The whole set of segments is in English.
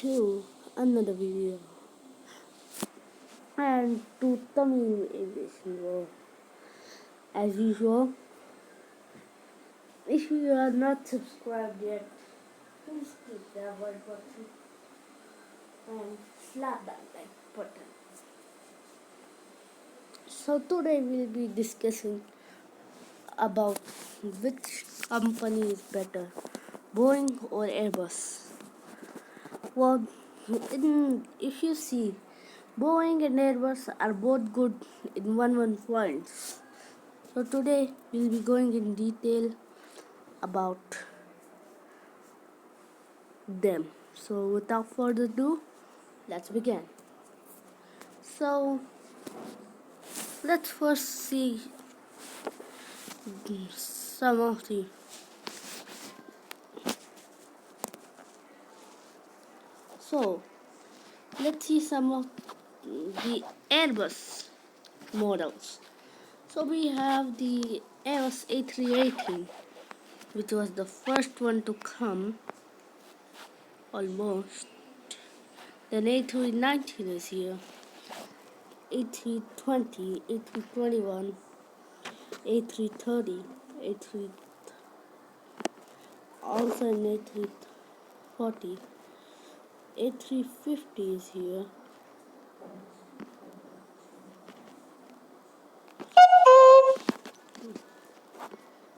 to another video and to Tamil Aviation World. As usual, if you are not subscribed yet, please click that red button and slap that like button. So today we'll be discussing about which company is better, Boeing or Airbus. Well, if you see, Boeing and Airbus are both good in one points. So today we'll be going in detail about them. So without further ado, let's begin. So let's first see some of the let's see some of the Airbus models. So we have the Airbus A380, which was the first one to come almost. Then A319 is here, A320, A321, A330, A3 also an A340, A350 is here,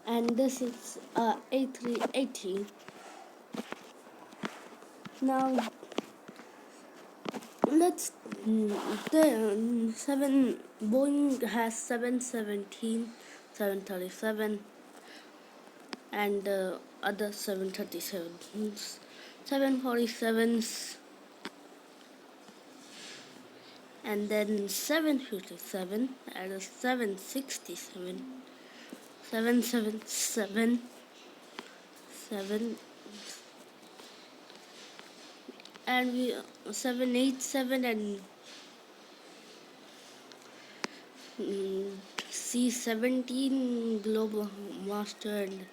and this is A380. Now let's Boeing has 717, 737 and other 737s, 747s, and then 757 and a 767, 777, 7 and we 787 and C-17 Global Master, and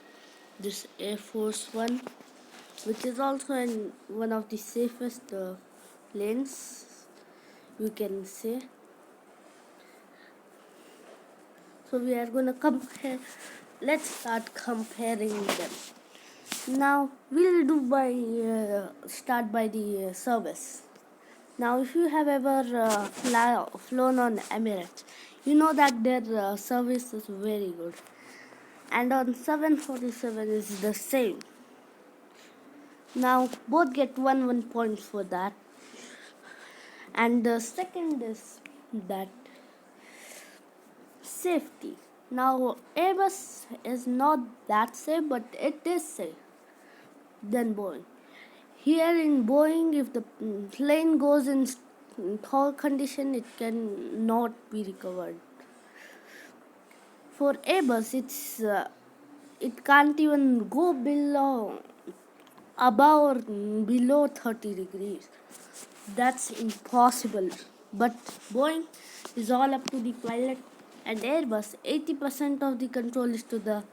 this Air Force One, which is also one of the safest planes, we can say. So we are gonna compare. Let's start comparing them. Now we'll start by the service. Now, if you have ever flown on Emirates, you know that their service is very good, and on 747 is the same. Now both get one points for that, and the second is that safety. Now Airbus is not that safe, but it is safe than Boeing. Here in Boeing, if the plane goes in poor condition, it can not be recovered. For Airbus, it can't even go above or below 30 degrees. That's impossible. But Boeing is all up to the pilot, and Airbus, 80% of the control is to the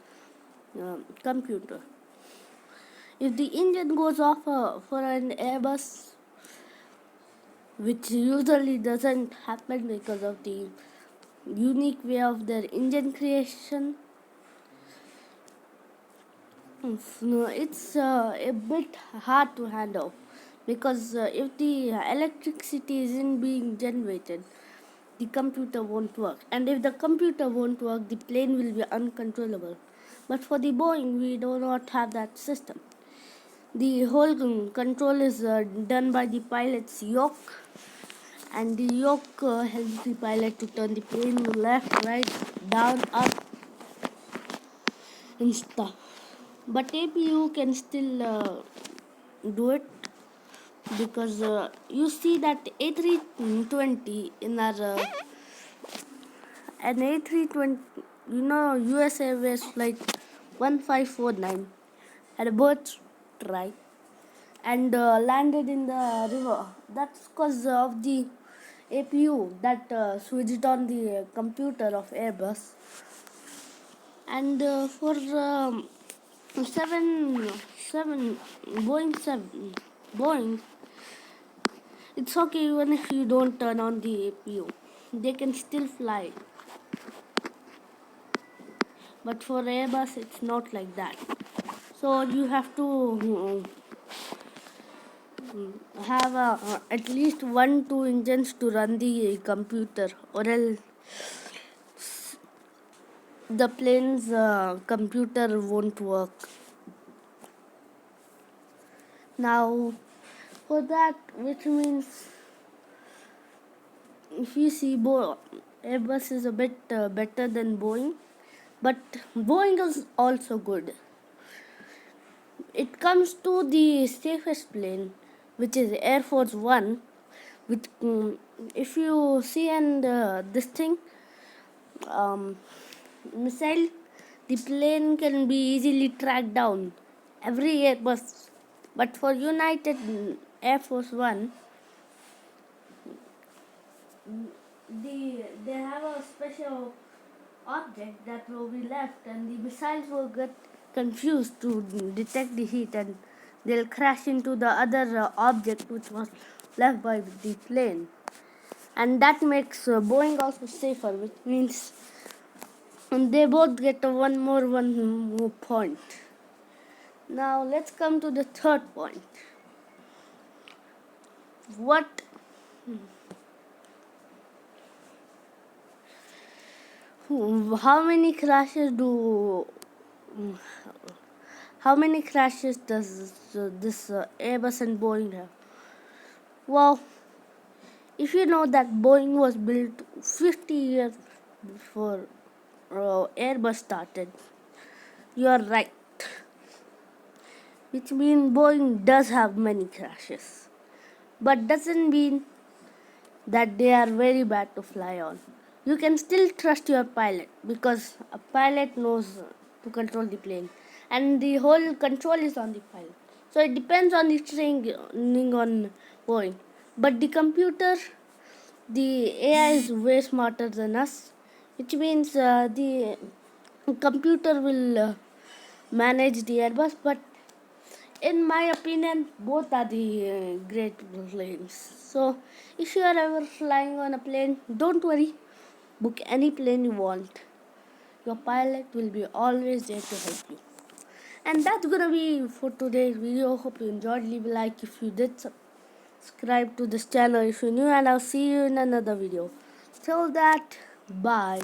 computer. If the engine goes off for an Airbus, which usually doesn't happen because of the unique way of their engine creation, it's a bit hard to handle, because if the electricity isn't being generated, the computer won't work, and if the computer won't work, the plane will be uncontrollable. But for the Boeing, we do not have that system. The whole control is done by the pilot's yoke, and the yoke helps the pilot to turn the plane left, right, down, up, and stuff. But APU can still do it, because you see that A320 in our an A320, US Airways flight 1549 had a bird strike and landed in the river. That's because of the APU that switched on the computer of Airbus. And for Boeing It's okay even if you don't turn on the APU. They can still fly. But for Airbus, it's not like that. So you have to have at least 1-2 engines to run the computer, or else the plane's computer won't work. Now, for that, which means if you see Airbus is a bit better than Boeing, but Boeing is also good. It comes to the safest plane, which is Air Force One, which if you see, and this thing missile, the plane can be easily tracked down every Airbus. But for United Air Force One, they have a special object that will be left, and the missiles will get confused to detect the heat, and they'll crash into the other object which was left by the plane. And that makes Boeing also safer, which means they both get one more point. Now let's come to the third point. What how many crashes do how many crashes does this Airbus and Boeing have? Well, if you know that Boeing was built 50 years before Airbus started, you are right. Which means Boeing does have many crashes, but doesn't mean that they are very bad to fly on. You can still trust your pilot because a pilot knows to control the plane, and the whole control is on the pilot. So it depends on the training on Boeing. But the computer, the AI is way smarter than us, which means the computer will manage the Airbus. But in my opinion, both are the great planes. So if you are ever flying on a plane, don't worry, book any plane you want. Your pilot will be always there to help you. And that's gonna be for today's video. Hope you enjoyed. Leave a like if you did. Subscribe to this channel if you're new, and I'll see you in another video. Till that, bye.